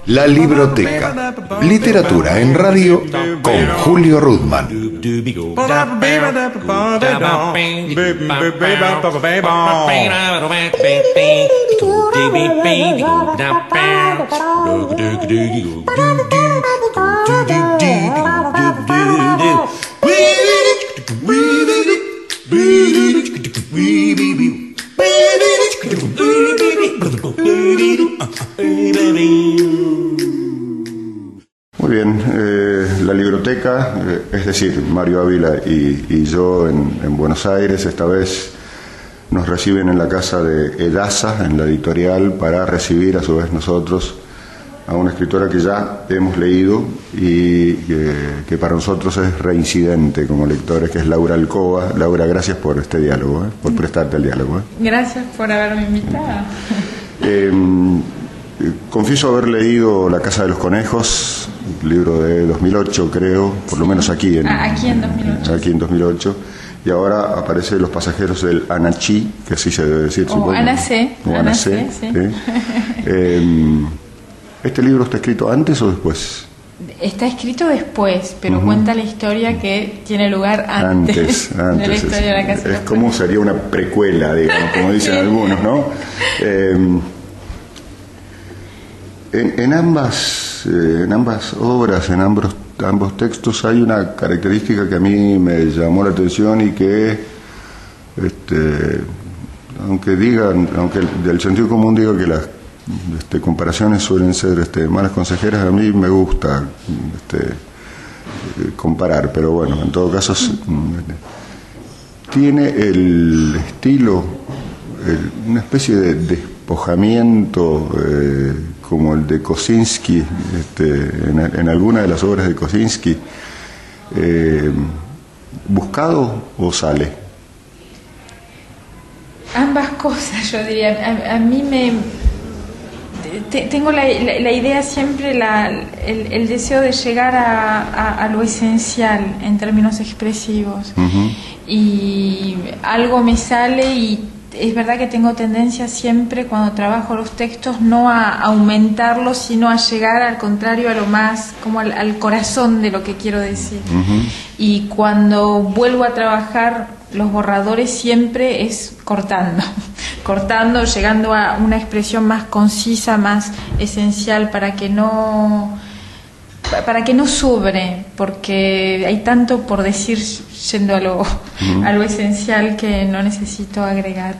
La Libroteca. Literatura en radio con Julio Rudman. Muy bien, la Libroteca, es decir, Mario Ávila y yo en Buenos Aires, esta vez nos reciben en la casa de Edasa, en la editorial, para recibir a su vez nosotros a una escritora que ya hemos leído y que para nosotros es reincidente como lectores, que es Laura Alcoba. Laura, gracias por este diálogo, por prestarte al diálogo. Gracias por haberme invitado. Confieso haber leído La Casa de los Conejos, libro de 2008 creo, por lo menos aquí en 2008. Aquí en 2008. Y ahora aparece Los pasajeros del Anachi, que así se debe decir, supongo. Anacé. O Anacé, sí. ¿Este libro está escrito antes o después? Está escrito después, pero cuenta la historia que tiene lugar antes de la historia de La Casa de los Conejos. Es como sería una precuela, digamos, como dicen algunos, ¿no? En ambas obras, en ambos textos hay una característica que a mí me llamó la atención y que, aunque del sentido común diga que las comparaciones suelen ser malas consejeras, a mí me gusta comparar, pero bueno, en todo caso tiene el estilo, una especie de despojamiento como el de Kosinski, en alguna de las obras de Kosinski, ¿buscado o sale? Ambas cosas, yo diría. A mí tengo la idea siempre, el deseo de llegar a lo esencial en términos expresivos. Y algo me sale, y es verdad que tengo tendencia siempre cuando trabajo los textos no a aumentarlos, sino a llegar al contrario, a lo más, como al corazón de lo que quiero decir. Y cuando vuelvo a trabajar los borradores siempre es cortando, llegando a una expresión más concisa, más esencial, para que no sobre, porque hay tanto por decir yendo a lo esencial que no necesito agregar.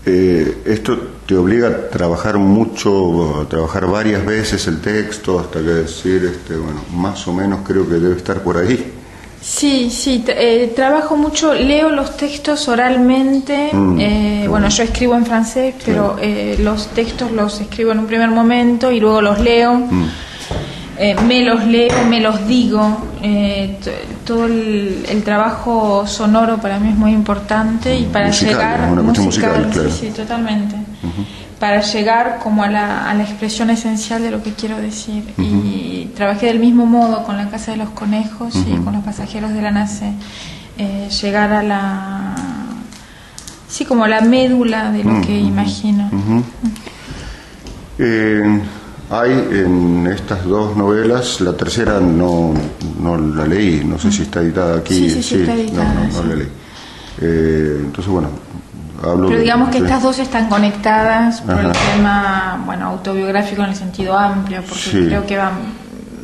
Esto te obliga a trabajar mucho, a trabajar varias veces el texto, hasta que decir, bueno, más o menos creo que debe estar por ahí. Sí, trabajo mucho, leo los textos oralmente. Bueno, yo escribo en francés, pero los textos los escribo en un primer momento y luego los leo. Me los leo, me los digo. Todo el trabajo sonoro para mí es muy importante, y para llegar una cuestión musical, claro. Sí, totalmente. Para llegar como a la expresión esencial de lo que quiero decir. Y trabajé del mismo modo con La Casa de los Conejos y con Los pasajeros del Anacé. Llegar a como a la médula de lo que imagino. Hay en estas dos novelas, la tercera no la leí, no sé si está editada aquí. Sí, está editada. No la leí. Entonces, bueno, hablo. Pero digamos que estas dos están conectadas por el tema, autobiográfico en el sentido amplio, porque creo que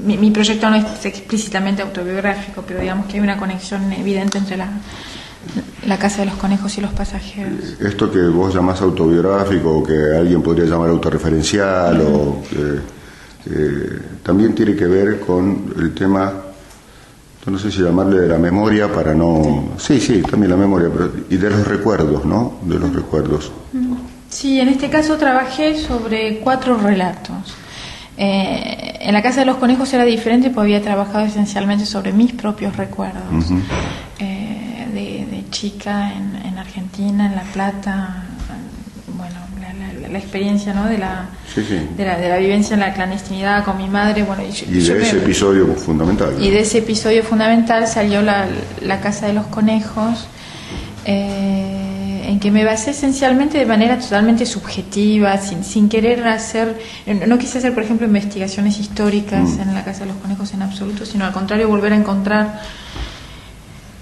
mi proyecto no es explícitamente autobiográfico, pero digamos que hay una conexión evidente entre La Casa de los Conejos y Los pasajeros. Esto que vos llamás autobiográfico, o que alguien podría llamar autorreferencial, también tiene que ver con el tema, no sé si llamarle de la memoria para no... Sí, también la memoria, y de los recuerdos, ¿no? De los recuerdos. Sí, en este caso trabajé sobre 4 relatos. En La Casa de los Conejos era diferente, porque había trabajado esencialmente sobre mis propios recuerdos. De chica en Argentina, en La Plata, la experiencia, ¿no? de la vivencia en la clandestinidad con mi madre, ese episodio fundamental. Y de ese episodio fundamental salió la Casa de los Conejos, en que me basé esencialmente de manera totalmente subjetiva, sin querer hacer, no quise hacer, por ejemplo, investigaciones históricas en la Casa de los Conejos en absoluto, sino al contrario, volver a encontrar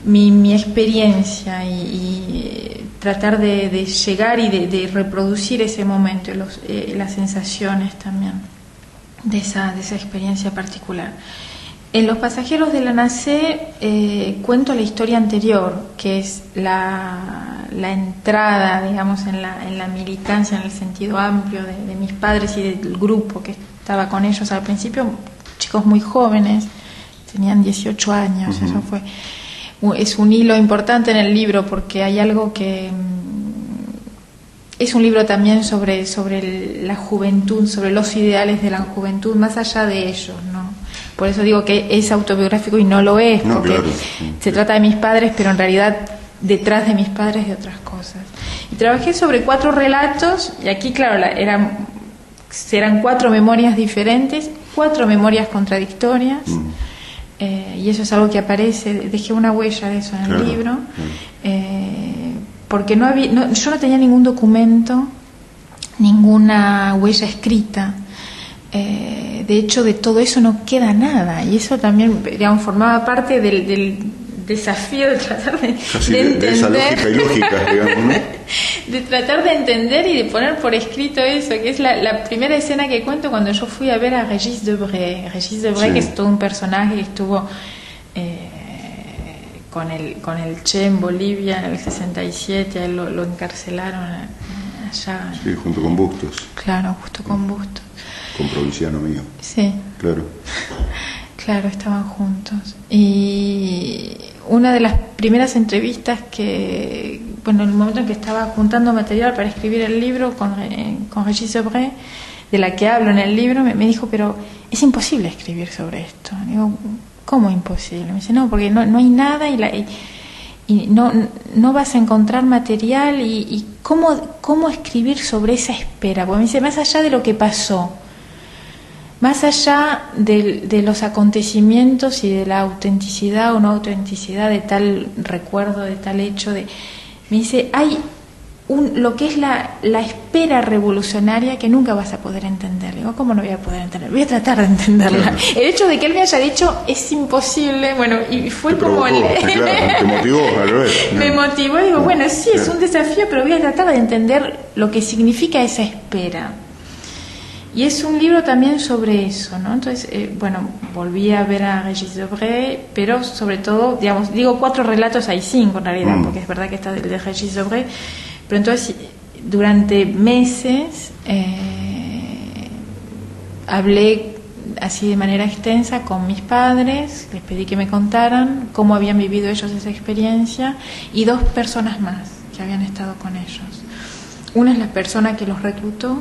mi experiencia y tratar de llegar y de reproducir ese momento, las sensaciones también de esa experiencia particular. En Los pasajeros de la Nacé cuento la historia anterior, que es la entrada, digamos, en la militancia en el sentido amplio de mis padres y del grupo que estaba con ellos al principio, chicos muy jóvenes, tenían 18 años, eso es un hilo importante en el libro porque hay algo que es un libro también sobre la juventud, sobre los ideales de la juventud, más allá de ellos, ¿no? Por eso digo que es autobiográfico y no lo es, porque claro, se trata de mis padres, pero en realidad detrás de mis padres de otras cosas. Y trabajé sobre 4 relatos, y aquí, claro, eran 4 memorias diferentes, 4 memorias contradictorias, y eso es algo que aparece, dejé una huella de eso en el libro, porque yo no tenía ningún documento, ninguna huella escrita. De hecho, de todo eso no queda nada, y eso también, digamos, formaba parte del desafío de tratar de entender, de esa lógica y lógica, digamos, ¿no? De tratar de entender y de poner por escrito eso, que es la primera escena que cuento cuando yo fui a ver a Régis Debray. Régis Debray, que es todo un personaje que estuvo con el Che en Bolivia en el 67, a él lo encarcelaron allá. Sí, junto con Bustos. Claro, justo con Bustos. Con Provinciano mío. Sí. Claro. Claro, estaban juntos. Y una de las primeras entrevistas que, bueno, en el momento en que estaba juntando material para escribir el libro con Régis Debray, de la que hablo en el libro, me dijo, pero es imposible escribir sobre esto. Digo, ¿cómo imposible? Me dice, no, porque no hay nada y no vas a encontrar material y ¿cómo escribir sobre esa espera? Porque me dice, más allá de lo que pasó, más allá de los acontecimientos y de la autenticidad o no autenticidad de tal recuerdo, de tal hecho, me dice, hay lo que es la espera revolucionaria que nunca vas a poder entender. Le digo, ¿cómo no voy a poder entender? Voy a tratar de entenderla. Claro. El hecho de que él me haya dicho es imposible, bueno, y fue como te motivó al revés, ¿no? Me motivó y digo, bueno, sí, es un desafío, pero voy a tratar de entender lo que significa esa espera. Y es un libro también sobre eso, ¿no? Entonces, bueno, volví a ver a Régis Debray, pero sobre todo, digamos, digo 4 relatos, hay 5 en realidad, porque es verdad que está el de Régis Debray, pero entonces durante meses hablé así de manera extensa con mis padres, les pedí que me contaran cómo habían vivido ellos esa experiencia, y 2 personas más que habían estado con ellos. Una es la persona que los reclutó,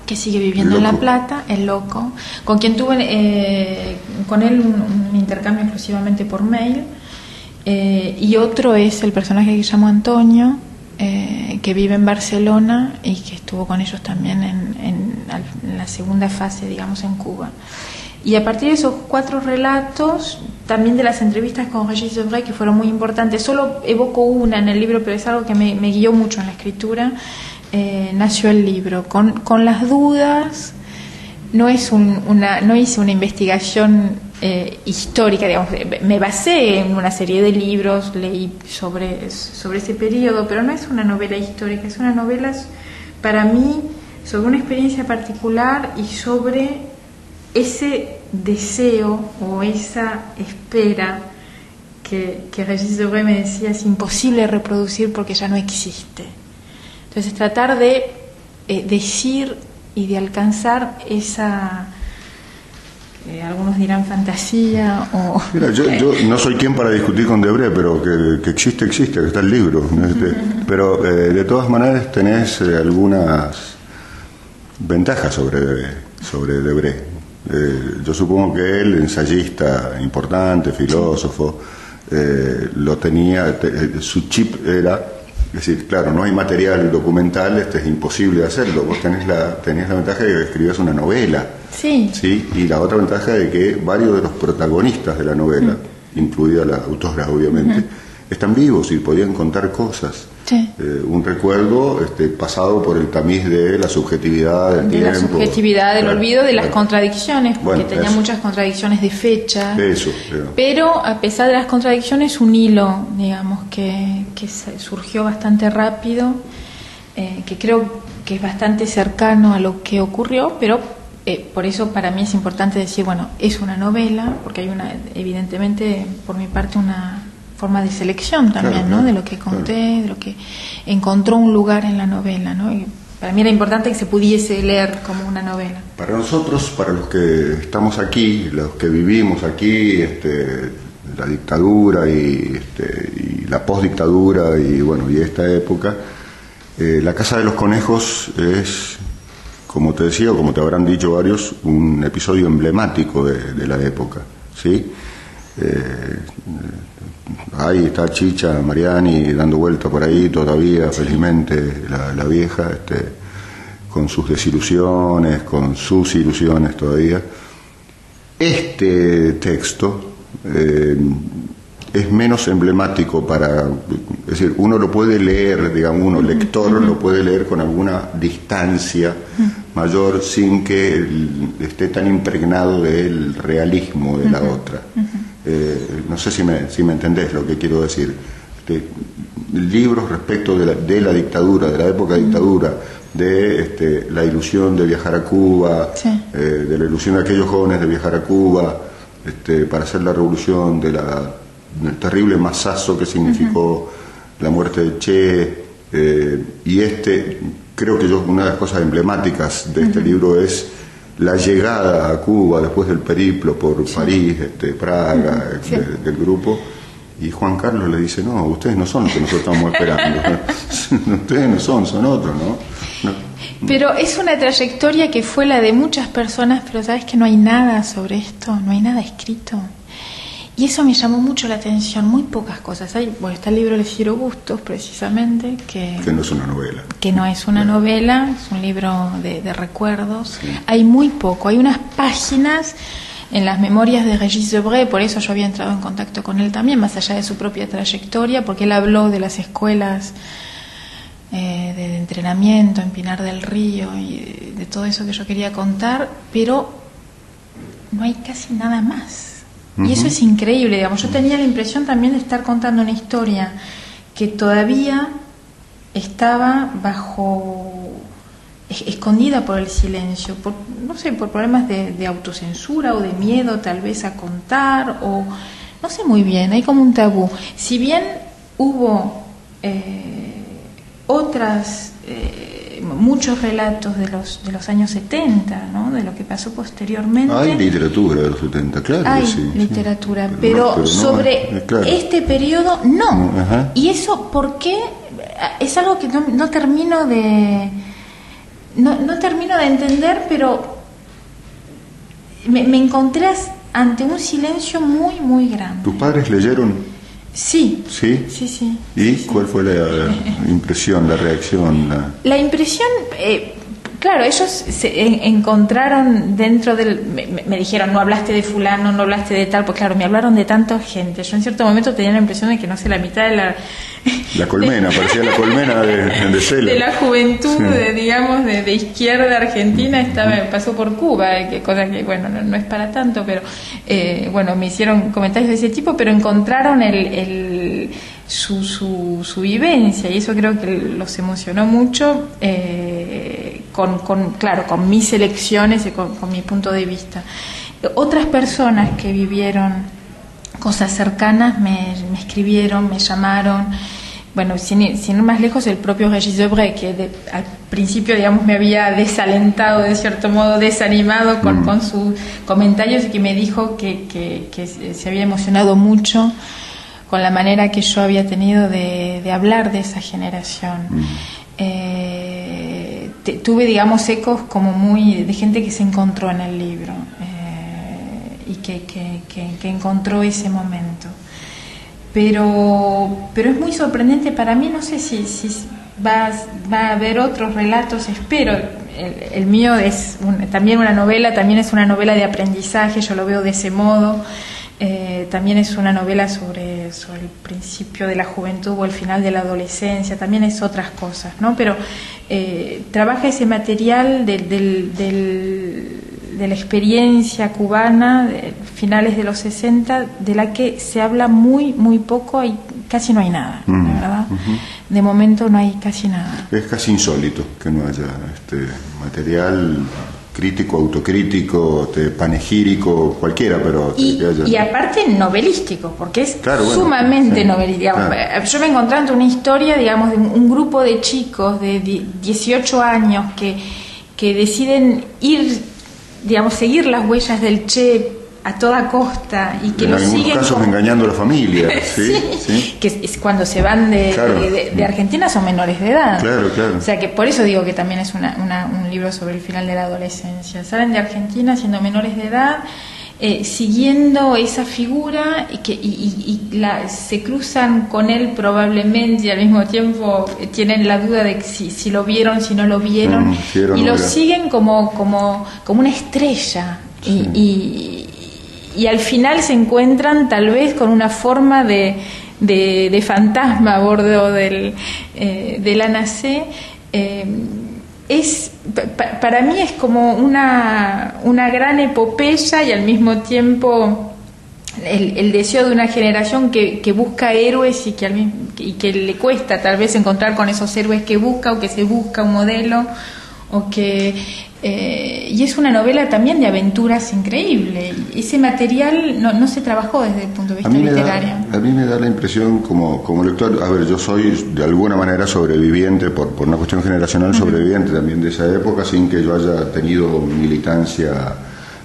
que sigue viviendo en La Plata, el loco, con quien tuve con él un intercambio exclusivamente por mail, y otro es el personaje que llamo Antonio, que vive en Barcelona y que estuvo con ellos también en la segunda fase, digamos, en Cuba. Y a partir de esos 4 relatos, también de las entrevistas con Régis Debray, que fueron muy importantes, solo evoco una en el libro, pero es algo que me guió mucho en la escritura, nació el libro. Con las dudas, no hice una investigación histórica, digamos, me basé en una serie de libros, leí sobre ese periodo, pero no es una novela histórica, es una novela para mí sobre una experiencia particular y sobre ese deseo o esa espera que Régis Debray me decía es imposible reproducir porque ya no existe. Entonces tratar de decir y de alcanzar esa, algunos dirán fantasía o... Mira, yo no soy quien para discutir con Debray, pero que existe, que está el libro, ¿no? Pero de todas maneras tenés algunas ventajas sobre Debray. Yo supongo que él, ensayista importante, filósofo, lo tenía, su chip era... Es decir, claro, no hay material documental, es imposible hacerlo. Vos tenías la ventaja de que escribías una novela. Sí. ¿Sí? Y la otra ventaja de que varios de los protagonistas de la novela, incluida la autora obviamente, están vivos y podían contar cosas. Sí. Un recuerdo pasado por el tamiz de la subjetividad del tiempo. De la subjetividad, del olvido, de las contradicciones, porque Bueno, tenía muchas contradicciones de fecha. Eso. Pero a pesar de las contradicciones, un hilo, digamos, que surgió bastante rápido, que creo que es bastante cercano a lo que ocurrió, pero por eso para mí es importante decir, bueno, es una novela, porque hay evidentemente, por mi parte, una forma de selección también, claro, ¿no? De lo que conté, de lo que encontró un lugar en la novela, ¿no? Y para mí era importante que se pudiese leer como una novela. Para nosotros, para los que estamos aquí, los que vivimos aquí, la dictadura y la postdictadura y bueno, y esta época, La Casa de los Conejos es, como te decía, o como te habrán dicho varios, un episodio emblemático de la época, ¿sí? Ahí está Chicha Mariani dando vuelta por ahí todavía, felizmente, la vieja, con sus desilusiones, con sus ilusiones todavía. Este texto es menos emblemático es decir, uno lo puede leer, digamos, uno lector lo puede leer con alguna distancia mayor sin que esté tan impregnado del realismo de la otra. No sé si me entendés lo que quiero decir. Libros respecto de la dictadura, de la época de dictadura, de la ilusión de viajar a Cuba, sí. De la ilusión de aquellos jóvenes de viajar a Cuba, para hacer la revolución, del terrible masazo que significó la muerte de Che, y creo que una de las cosas emblemáticas de este libro es la llegada a Cuba después del periplo por París, Praga, sí. del grupo, y Juan Carlos le dice, no, ustedes no son los que nosotros estamos esperando, ustedes no son otros, ¿no? Pero es una trayectoria que fue la de muchas personas, pero sabes que no hay nada sobre esto, no hay nada escrito. Y eso me llamó mucho la atención, muy pocas cosas. Está el libro de Ciro Bustos, precisamente, que no es una novela. Que no es una novela, es un libro de recuerdos. Sí. Hay muy poco, hay unas páginas en las memorias de Régis Debray, por eso yo había entrado en contacto con él también, más allá de su propia trayectoria, porque él habló de las escuelas de entrenamiento en Pinar del Río y de todo eso que yo quería contar, pero no hay casi nada más. Y eso es increíble, digamos. Yo tenía la impresión también de estar contando una historia que todavía estaba escondida por el silencio, por problemas de autocensura o de miedo tal vez a contar, o no sé muy bien, hay como un tabú. Si bien hubo muchos relatos de los años 70, ¿no? De lo que pasó posteriormente. Hay literatura de los 70, claro. Hay sí, literatura, sí. Pero no, sobre claro. este periodo no. Ajá. Y eso, ¿por qué? Es algo que no termino de entender, pero me encontré ante un silencio muy, muy grande. ¿Tus padres leyeron? Sí. ¿Sí? Sí. ¿Y sí. cuál fue la impresión, la reacción? La impresión, claro, ellos se encontraron dentro del... Me dijeron, no hablaste de fulano, no hablaste de tal, pues claro, me hablaron de tanta gente. Yo en cierto momento tenía la impresión de que, no sé, la mitad de La colmena, parecía la colmena de Cela. De la juventud, sí. Digamos, de izquierda argentina, pasó por Cuba, que cosa que, bueno, no es para tanto, pero, bueno, me hicieron comentarios de ese tipo, pero encontraron su vivencia, y eso creo que los emocionó mucho, con mis elecciones y con mi punto de vista. Otras personas que vivieron cosas cercanas me escribieron, me llamaron. Bueno, sin ir más lejos, el propio Régis Debray, que al principio, digamos, me había desalentado, de cierto modo, desanimado con sus comentarios, y que me dijo que se había emocionado mucho con la manera que yo había tenido de hablar de esa generación. Tuve, digamos, ecos como muy de gente que se encontró en el libro, y que encontró ese momento. Pero es muy sorprendente para mí, no sé si va a haber otros relatos, espero. El mío es también una novela, también es una novela de aprendizaje, yo lo veo de ese modo. También es una novela sobre el principio de la juventud o el final de la adolescencia, también es otras cosas, ¿no? Pero trabaja ese material de la experiencia cubana, de finales de los 60, de la que se habla muy, muy poco y casi no hay nada, la verdad. De momento no hay casi nada. Es casi insólito que no haya material crítico, autocrítico, panegírico, cualquiera, pero... Y aparte novelístico, porque es sumamente sí, novelístico. Claro. Yo me encontré ante una historia, digamos, de un grupo de chicos de 18 años que deciden ir, digamos, seguir las huellas del Che a toda costa y que en lo algunos siguen casos engañando a la familia. ¿Sí? Sí. Que es cuando se van de Argentina son menores de edad. Claro. O sea que por eso digo que también es un libro sobre el final de la adolescencia. Salen de Argentina siendo menores de edad, siguiendo esa figura y se cruzan con él probablemente y al mismo tiempo tienen la duda de si lo vieron, si no lo vieron, y lo siguen como una estrella. Sí. Y al final se encuentran tal vez con una forma de fantasma a bordo del ANAC. Para mí es como una gran epopeya y al mismo tiempo el deseo de una generación que busca héroes y que le cuesta tal vez encontrar con esos héroes que busca o que se busca un modelo o que y es una novela también de aventuras increíble. Ese material no se trabajó desde el punto de vista literario. A mí me da la impresión como lector, a ver, yo soy de alguna manera sobreviviente, por una cuestión generacional, sobreviviente también de esa época, sin que yo haya tenido militancia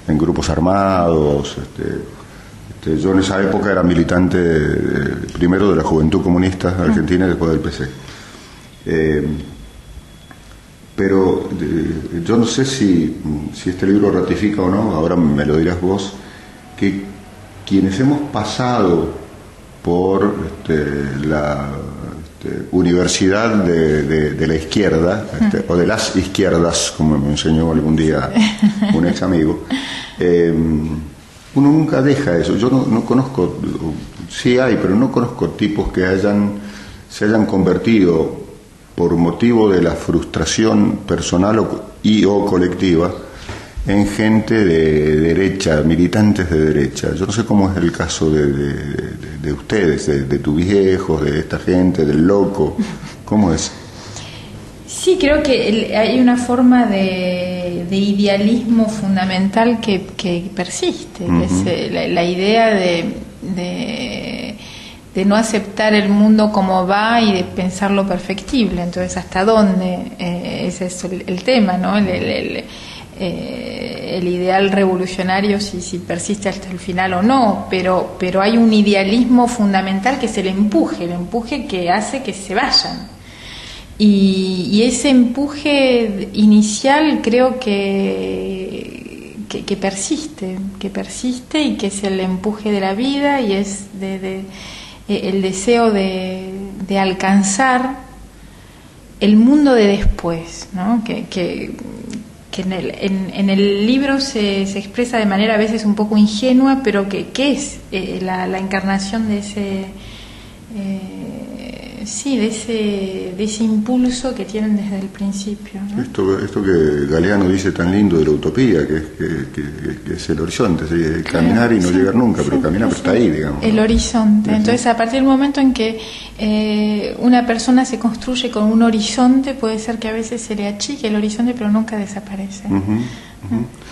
en grupos armados. Yo en esa época era militante primero de la Juventud Comunista Argentina y después del PC. Pero yo no sé si este libro ratifica o no, ahora me lo dirás vos, que quienes hemos pasado por la universidad de la izquierda, o de las izquierdas, como me enseñó algún día un ex amigo, uno nunca deja eso. Yo no conozco, sí hay, pero no conozco tipos que se hayan convertido por motivo de la frustración personal o colectiva en gente de derecha, militantes de derecha. Yo no sé cómo es el caso de ustedes, de tus viejos, de esta gente, del loco. ¿Cómo es? Sí, creo que hay una forma de idealismo fundamental que persiste, que es la idea de no aceptar el mundo como va y de pensarlo perfectible. Entonces, ¿hasta dónde? Ese es el tema, ¿no? El ideal revolucionario, si persiste hasta el final o no, pero hay un idealismo fundamental que es el empuje que hace que se vayan. Y ese empuje inicial creo que persiste y que es el empuje de la vida y es el deseo de alcanzar el mundo de después, ¿no? Que en el libro se expresa de manera a veces un poco ingenua, pero que es la encarnación de ese de ese impulso que tienen desde el principio, ¿no? Esto que Galeano dice tan lindo de la utopía, que es el horizonte, ¿sí? Caminar y no llegar nunca, pero caminar está ahí, digamos. El horizonte. Entonces, a partir del momento en que una persona se construye con un horizonte, puede ser que a veces se le achique el horizonte, pero nunca desaparece,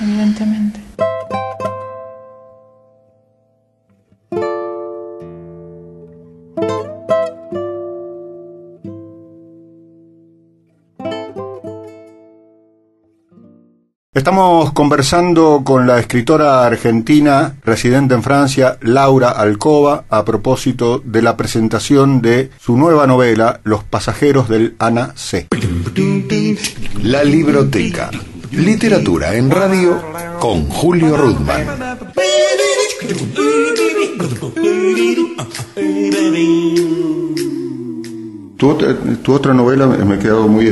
evidentemente. Estamos conversando con la escritora argentina residente en Francia, Laura Alcoba, a propósito de la presentación de su nueva novela, Los pasajeros del ANAC. La Libroteca. Literatura en radio con Julio Rudman. Tu otra novela me ha quedado muy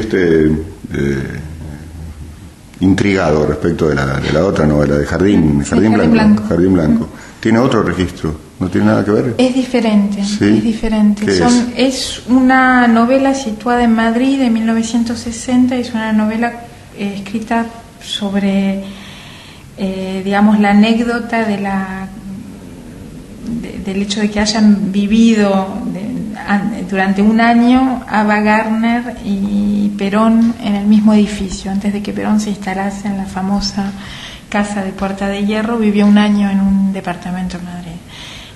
intrigado respecto de la otra novela, de Jardín Blanco. tiene otro registro, no tiene nada que ver. Es diferente, ¿Sí? es diferente. Es una novela situada en Madrid de 1960, es una novela escrita sobre, digamos, la anécdota del hecho de que hayan vivido durante un año Ava Gardner y Perón en el mismo edificio. Antes de que Perón se instalase en la famosa casa de Puerta de Hierro, vivió un año en un departamento en Madrid.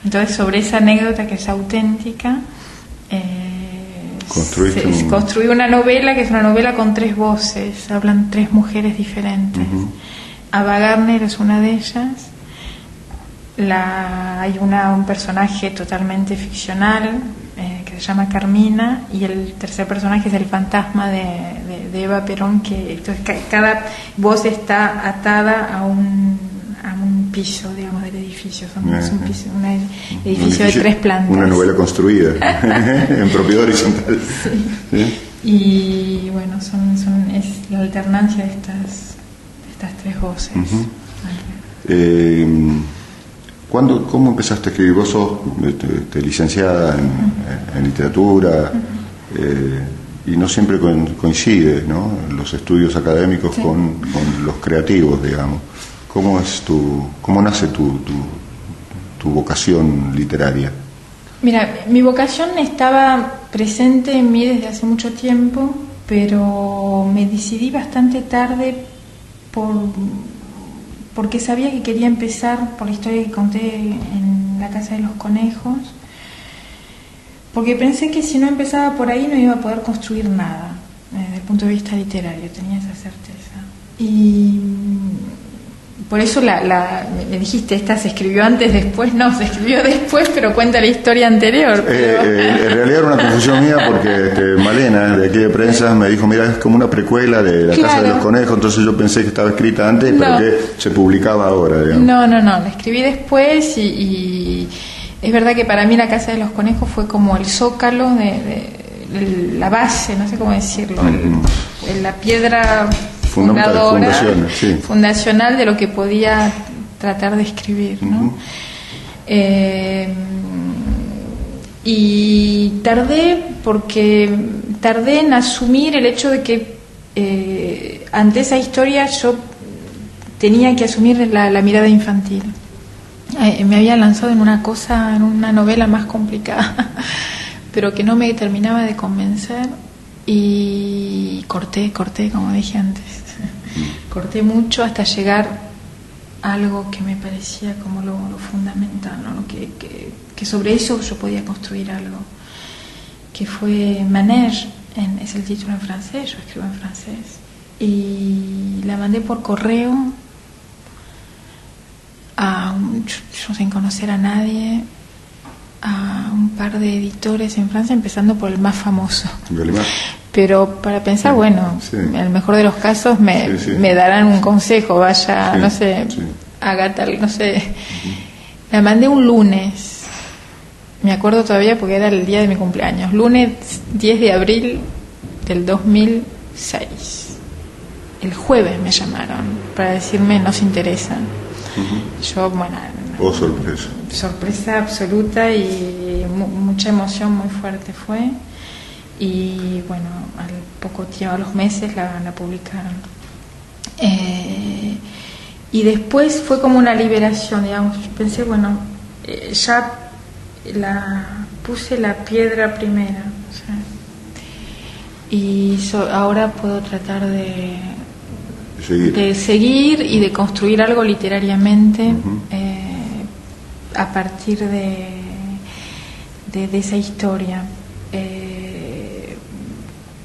Entonces, sobre esa anécdota que es auténtica, construí una novela que es una novela con 3 voces, hablan 3 mujeres diferentes. Ava Gardner es una de ellas. Hay un personaje totalmente ficcional que se llama Carmina, y el tercer personaje es el fantasma de Eva Perón, que entonces cada voz está atada a un piso, digamos, del edificio. Es un edificio de 3 plantas. Una novela construida en propiedad horizontal. Sí. ¿Sí? Y bueno, es la alternancia de estas 3 voces. ¿Cómo empezaste a escribir? Vos sos licenciada en literatura, y no siempre coincide, ¿no?, los estudios académicos con los creativos, digamos. ¿Cómo nace tu vocación literaria? Mira, mi vocación estaba presente en mí desde hace mucho tiempo, pero me decidí bastante tarde porque sabía que quería empezar por la historia que conté en La Casa de los Conejos, porque pensé que si no empezaba por ahí no iba a poder construir nada desde el punto de vista literario, tenía esa certeza. Y por eso me dijiste, esta se escribió antes, después. No, se escribió después, pero cuenta la historia anterior. En realidad era una confusión mía, porque Malena, de aquí de Prensa, me dijo, mira, es como una precuela de La Casa de los Conejos, entonces yo pensé que estaba escrita antes, pero que se publicaba ahora, digamos. No, la escribí después, y es verdad que para mí La Casa de los Conejos fue como el zócalo de la base, no sé cómo decirlo, la piedra fundadora, fundacional de lo que podía tratar de escribir, ¿no? Y tardé en asumir el hecho de que ante esa historia yo tenía que asumir la mirada infantil. Me había lanzado en una novela más complicada, pero que no me terminaba de convencer, y corté, como dije antes. Corté mucho hasta llegar a algo que me parecía como lo fundamental, ¿no? Que sobre eso yo podía construir algo, que fue Manège, es el título en francés, yo escribo en francés, y la mandé por correo yo sin conocer a nadie, a un par de editores en Francia, empezando por el más famoso. Pero para pensar, bueno, en el mejor de los casos me darán un consejo, vaya, no sé, haga tal, no sé. La mandé un lunes, me acuerdo todavía porque era el día de mi cumpleaños, lunes 10 de abril del 2006. El jueves me llamaron para decirme nos interesa. Yo, bueno, sorpresa absoluta, y mucha emoción muy fuerte fue. Y bueno, al poco tiempo, a los meses la publicaron. Y después fue como una liberación, digamos. Pensé, bueno, ya puse la piedra primera, o sea, y ahora puedo tratar de seguir y de construir algo literariamente a partir de esa historia.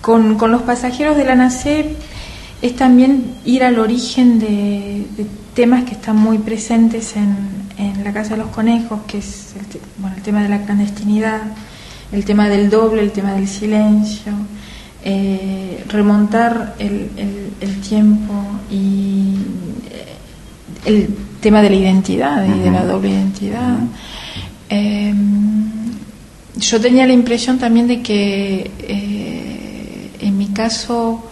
Con Los Pasajeros de la Nacé es también ir al origen de temas que están muy presentes en La Casa de los Conejos, que es el tema de la clandestinidad, el tema del doble, el tema del silencio, remontar el tiempo, y el tema de la identidad y de la doble identidad. Yo tenía la impresión también de que en mi caso,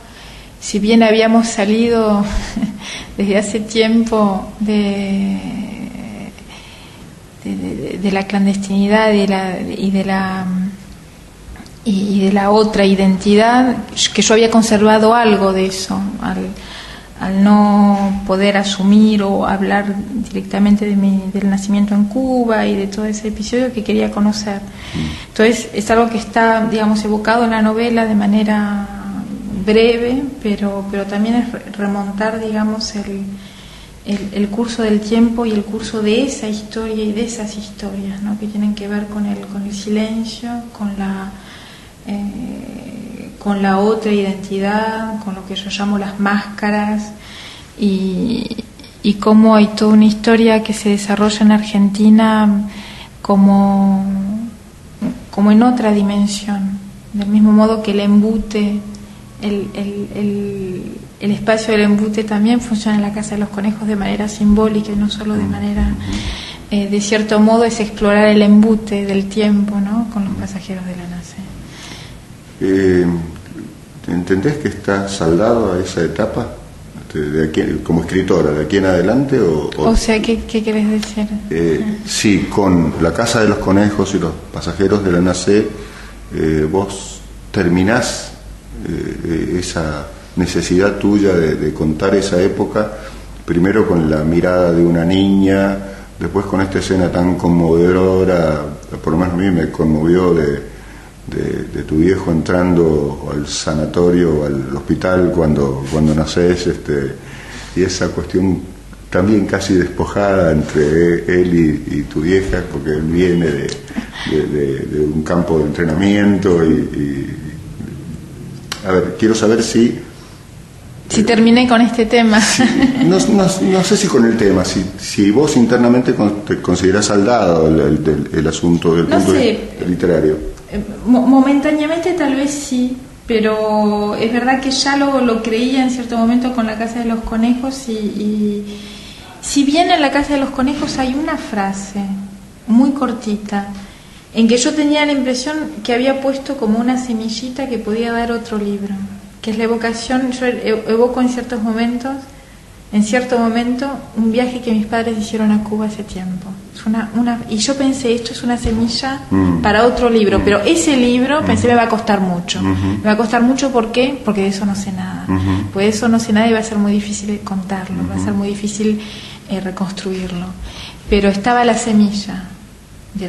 si bien habíamos salido desde hace tiempo de la clandestinidad y de la otra identidad, que yo había conservado algo de eso al no poder asumir o hablar directamente del nacimiento en Cuba y de todo ese episodio que quería conocer. Entonces es algo que está, digamos, evocado en la novela de manera breve, pero también es remontar, digamos, el curso del tiempo y el curso de esa historia y de esas historias, ¿no? Que tienen que ver con el silencio, con la otra identidad, con lo que yo llamo las máscaras, y cómo hay toda una historia que se desarrolla en Argentina como en otra dimensión, del mismo modo que el embute, el espacio del embute también funciona en la Casa de los Conejos de manera simbólica y no solo de manera, de cierto modo es explorar el embute del tiempo, ¿no? Con los pasajeros de la nace. ¿Entendés que está saldado a esa etapa de aquí, como escritora, de aquí en adelante? O sea, ¿qué querés decir? Sí, con la Casa de los Conejos y los pasajeros de la nace, vos terminás esa necesidad tuya de contar esa época, primero con la mirada de una niña, después con esta escena tan conmovedora, por lo menos a mí me conmovió, de tu viejo entrando al sanatorio, al hospital cuando nacés, y esa cuestión también casi despojada entre él y tu vieja, porque él viene de un campo de entrenamiento a ver, quiero saber si terminé con este tema. No sé si con el tema, si vos internamente te considerás saldado el asunto del punto de vista literario. Momentáneamente tal vez sí, pero es verdad que ya lo creía en cierto momento con la Casa de los Conejos, y si bien en la Casa de los Conejos hay una frase muy cortita en que yo tenía la impresión que había puesto como una semillita que podía dar otro libro, que es la evocación. Yo evoco en cierto momento, un viaje que mis padres hicieron a Cuba hace tiempo. Y yo pensé, esto es una semilla para otro libro, pero ese libro pensé me va a costar mucho. Me va a costar mucho, ¿por qué? Porque de eso no sé nada. Pues de eso no sé nada y va a ser muy difícil contarlo, va a ser muy difícil reconstruirlo. Pero estaba la semilla de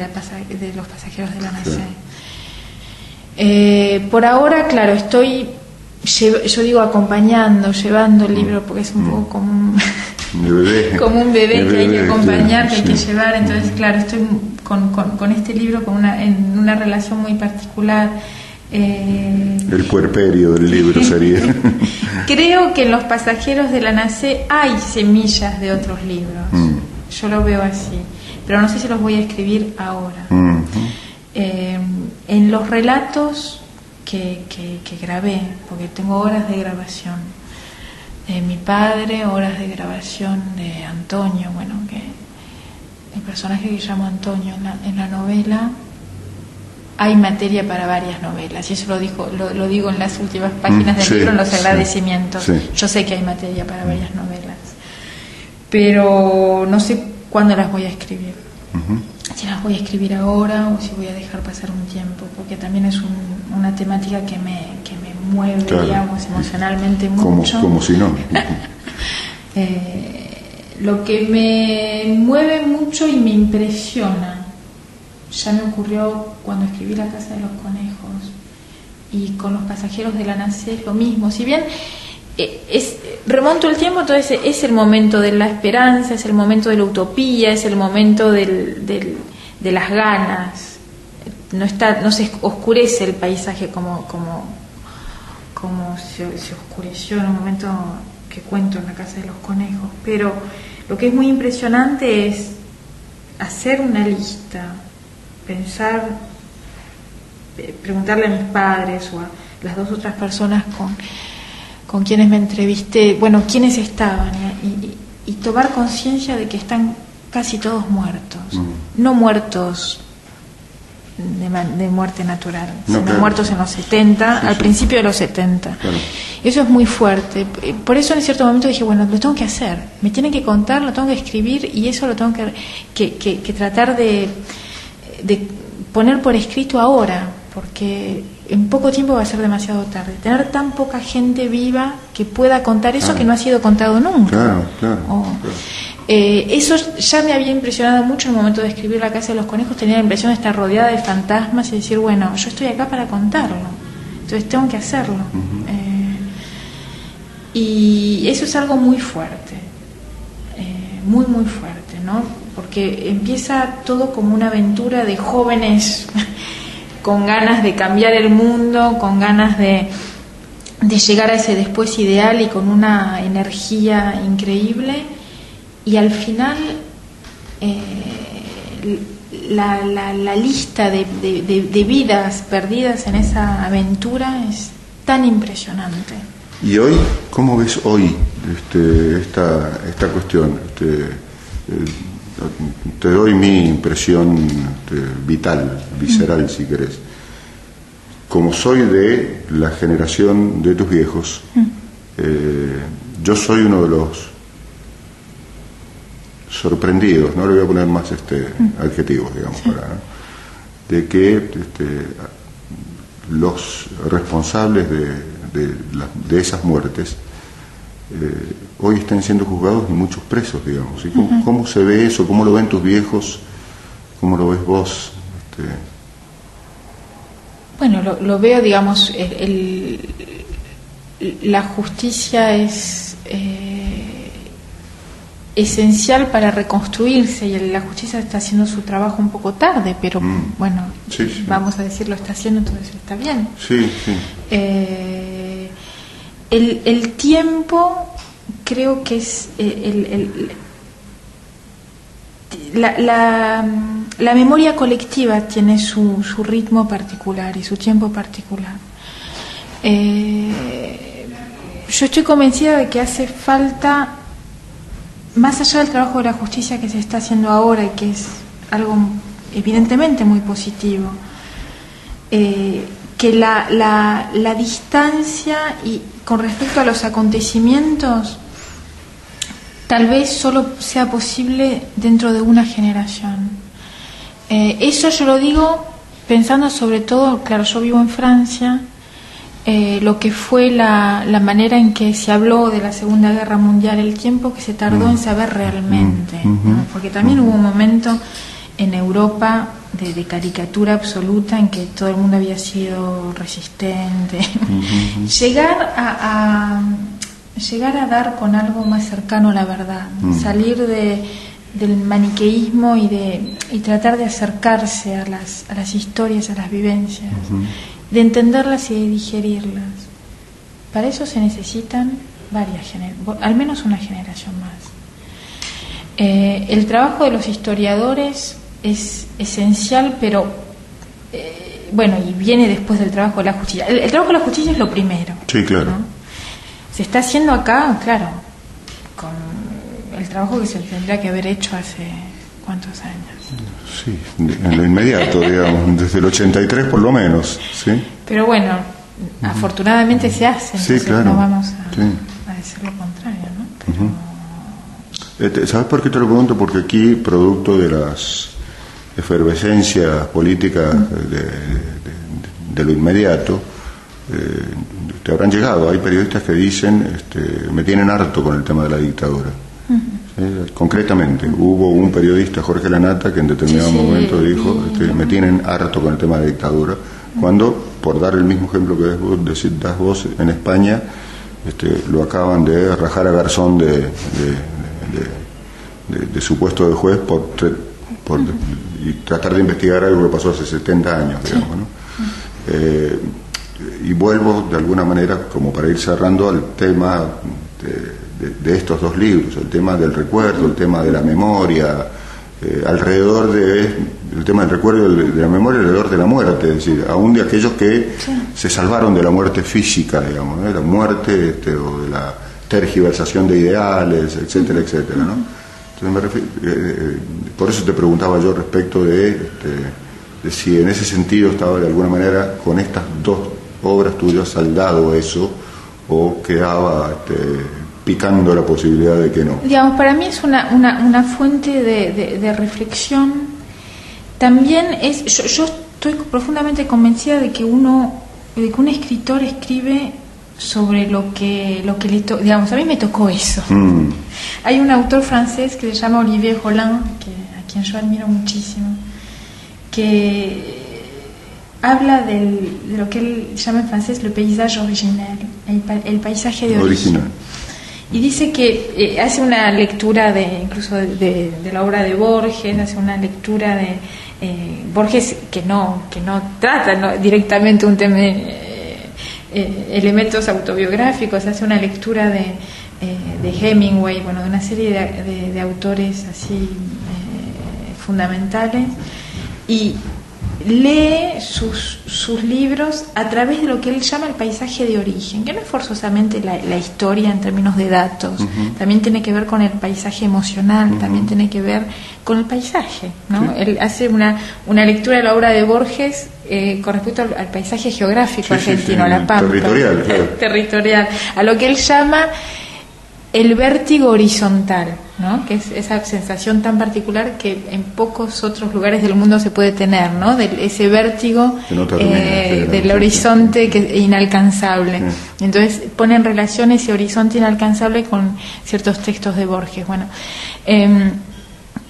los pasajeros de la nace. Por ahora, claro, estoy, yo digo llevando el libro, porque es un poco como un bebé que hay que acompañar, que hay que llevar. Entonces, claro, estoy con este libro en una relación muy particular. El puerperio del libro sería. Creo que en los pasajeros de la nace hay semillas de otros libros. Yo lo veo así, pero no sé si los voy a escribir ahora. En los relatos que grabé, porque tengo horas de grabación de mi padre, horas de grabación de Antonio, que el personaje que llamo Antonio en la novela, hay materia para varias novelas, y eso lo digo en las últimas páginas del libro, en los agradecimientos. Yo sé que hay materia para varias novelas, pero no sé cuándo las voy a escribir. Si las voy a escribir ahora o si voy a dejar pasar un tiempo, porque también es una temática que me mueve, claro, digamos, emocionalmente mucho. Como si no. Lo que me mueve mucho y me impresiona, ya me ocurrió cuando escribí La Casa de los Conejos, y con los pasajeros de la nace es lo mismo. Si bien remonto el tiempo, entonces es el momento de la esperanza, es el momento de la utopía, es el momento de las ganas. No se oscurece el paisaje como se oscureció en un momento que cuento en La Casa de los Conejos. Pero lo que es muy impresionante es hacer una lista, pensar, preguntarle a mis padres o a las dos otras personas con quienes me entrevisté, quiénes estaban, y tomar conciencia de que están casi todos muertos. No muertos de muerte natural, No, sino claro. muertos en los 70, Sí, al sí. principio de los 70. Claro. Eso es muy fuerte. Por eso en cierto momento dije, bueno, lo tengo que hacer, me tienen que contar, lo tengo que escribir y eso lo tengo que tratar de poner por escrito ahora, porque en poco tiempo va a ser demasiado tarde. Tener tan poca gente viva que pueda contar eso Claro. que no ha sido contado nunca. Claro, claro, O- claro. Eso ya me había impresionado mucho en el momento de escribir La Casa de los Conejos. Tenía la impresión de estar rodeada de fantasmas y decir, bueno, yo estoy acá para contarlo, entonces tengo que hacerlo. Y eso es algo muy fuerte, muy muy fuerte, ¿no? Porque empieza todo como una aventura de jóvenes con ganas de cambiar el mundo, con ganas de llegar a ese después ideal y con una energía increíble, y al final la lista de vidas perdidas en esa aventura es tan impresionante. ¿Y hoy, cómo ves hoy esta cuestión? Te doy mi impresión vital, visceral, si querés. Como soy de la generación de tus viejos, yo soy uno de los sorprendidos, no le voy a poner más adjetivos, digamos, de que los responsables de esas muertes hoy están siendo juzgados y muchos presos, digamos. ¿Y cómo se ve eso? ¿Cómo lo ven tus viejos? ¿Cómo lo ves vos? Bueno, lo veo, digamos, la justicia es esencial para reconstruirse, y la justicia está haciendo su trabajo un poco tarde, pero bueno, sí. vamos a decir, lo está haciendo, entonces está bien. Sí, sí. El tiempo creo que es la memoria colectiva tiene su ritmo particular y su tiempo particular. Yo estoy convencida de que hace falta, más allá del trabajo de la justicia que se está haciendo ahora y que es algo evidentemente muy positivo, que la distancia y con respecto a los acontecimientos tal vez solo sea posible dentro de una generación. Eso yo lo digo pensando sobre todo, claro, yo vivo en Francia, lo que fue la manera en que se habló de la Segunda Guerra Mundial, el tiempo que se tardó en saber realmente, ¿no? Porque también hubo un momento en Europa de caricatura absoluta en que todo el mundo había sido resistente. Llegar a dar con algo más cercano a la verdad, salir del maniqueísmo y tratar de acercarse a las historias, a las vivencias, de entenderlas y de digerirlas. Para eso se necesitan al menos una generación más. El trabajo de los historiadores es esencial, pero bueno, y viene después del trabajo de la justicia. El trabajo de la justicia es lo primero. Sí, claro. ¿No? Se está haciendo acá, claro, con el trabajo que se tendría que haber hecho hace ¿cuántos años? Sí, en lo inmediato, digamos, desde el 83 por lo menos, ¿sí? Pero bueno, afortunadamente se hace, entonces Sí, claro. no vamos a decir lo contrario, ¿no? Pero... ¿Sabes por qué te lo pregunto? Porque aquí, producto de las efervescencias políticas de lo inmediato, te habrán llegado. Hay periodistas que dicen, me tienen harto con el tema de la dictadura. ¿Sí? Concretamente, hubo un periodista, Jorge Lanata, que en determinado momento dijo, me tienen harto con el tema de la dictadura, cuando, por dar el mismo ejemplo que das vos, en España lo acaban de rajar a Garzón de su puesto de juez y tratar de investigar algo que pasó hace 70 años, digamos, ¿no? Y vuelvo de alguna manera, como para ir cerrando, al tema de estos dos libros, el tema del recuerdo, el tema de la memoria, alrededor del tema del recuerdo y de la memoria, alrededor de la muerte, es decir, aún de aquellos que se salvaron de la muerte física, digamos, ¿no? De la muerte o de la tergiversación de ideales, etcétera, etcétera, ¿no? Entonces por eso te preguntaba yo respecto de si en ese sentido estaba de alguna manera con estas dos obras tuyas saldado eso, o quedaba picando la posibilidad de que no. Digamos, para mí es una fuente de reflexión. También es, yo estoy profundamente convencida de que un escritor escribe sobre lo que le toca. Digamos, a mí me tocó eso. Hay un autor francés que se llama Olivier Rollin, a quien yo admiro muchísimo, que habla de lo que él llama en francés le paysage original, el paisaje de origen. Y dice que hace una lectura incluso de la obra de Borges, hace una lectura de Borges que no trata directamente un tema, elementos autobiográficos, hace una lectura de Hemingway, bueno, de una serie de autores así fundamentales, y lee sus libros a través de lo que él llama el paisaje de origen, que no es forzosamente la historia en términos de datos, también tiene que ver con el paisaje emocional, también tiene que ver con el paisaje, ¿no? Sí. Él hace una lectura de la obra de Borges con respecto al paisaje geográfico argentino, a la Pampa, territorial, claro. Territorial, a lo que él llama el vértigo horizontal, ¿no? Que es esa sensación tan particular que en pocos otros lugares del mundo se puede tener, ¿no? De ese vértigo del horizonte que es inalcanzable. Entonces pone en relación ese horizonte inalcanzable con ciertos textos de Borges. Bueno,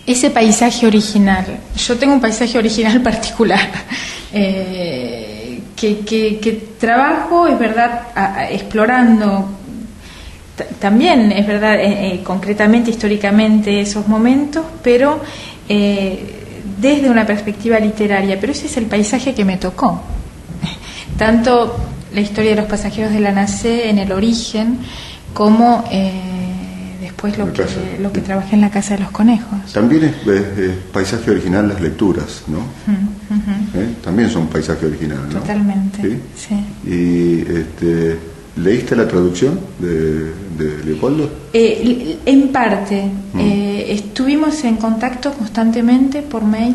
ese paisaje original, yo tengo un paisaje original particular que trabajo, es verdad, explorando. También es verdad, concretamente, históricamente, esos momentos, pero desde una perspectiva literaria. Pero ese es el paisaje que me tocó. Tanto la historia de los pasajeros de la Nacé en el origen, como después lo que trabajé en la Casa de los Conejos. También es paisaje original las lecturas, ¿no? También son paisaje original, ¿no? Totalmente, sí. Y ¿leíste la traducción de Leopoldo? En parte. Estuvimos en contacto constantemente por mail.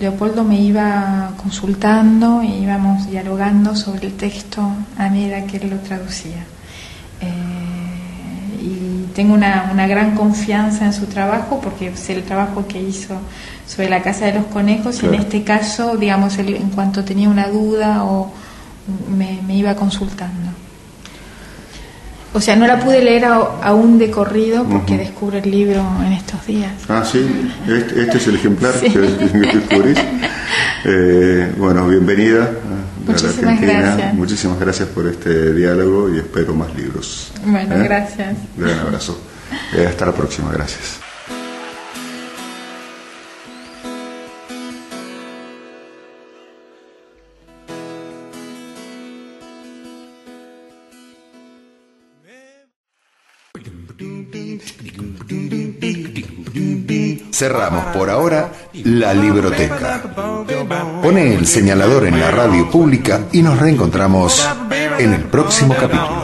Leopoldo me iba consultando e íbamos dialogando sobre el texto a medida que él lo traducía. Y tengo una gran confianza en su trabajo, porque sé el trabajo que hizo sobre la Casa de los Conejos, claro. Y en este caso, digamos, él, en cuanto tenía una duda o me iba consultando. O sea, no la pude leer aún de corrido porque descubro el libro en estos días. Ah, sí, este es el ejemplar que descubrís. Bueno, bienvenida a la Argentina. Gracias. Muchísimas gracias por este diálogo y espero más libros. Bueno, gracias. Un gran abrazo. Hasta la próxima, gracias. Cerramos por ahora la libroteca. Pone el señalador en la radio pública y nos reencontramos en el próximo capítulo.